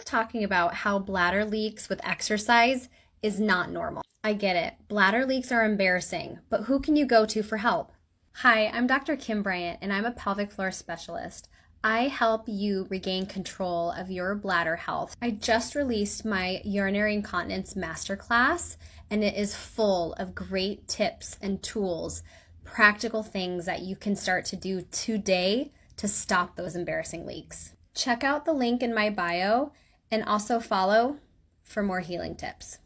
talking about how bladder leaks with exercise is not normal. I get it. Bladder leaks are embarrassing, but who can you go to for help? Hi, I'm Dr. Kim Bryant, and I'm a pelvic floor specialist. I help you regain control of your bladder health. I just released my urinary incontinence masterclass, and it is full of great tips and tools, practical things that you can start to do today to stop those embarrassing leaks. Check out the link in my bio and also follow for more healing tips.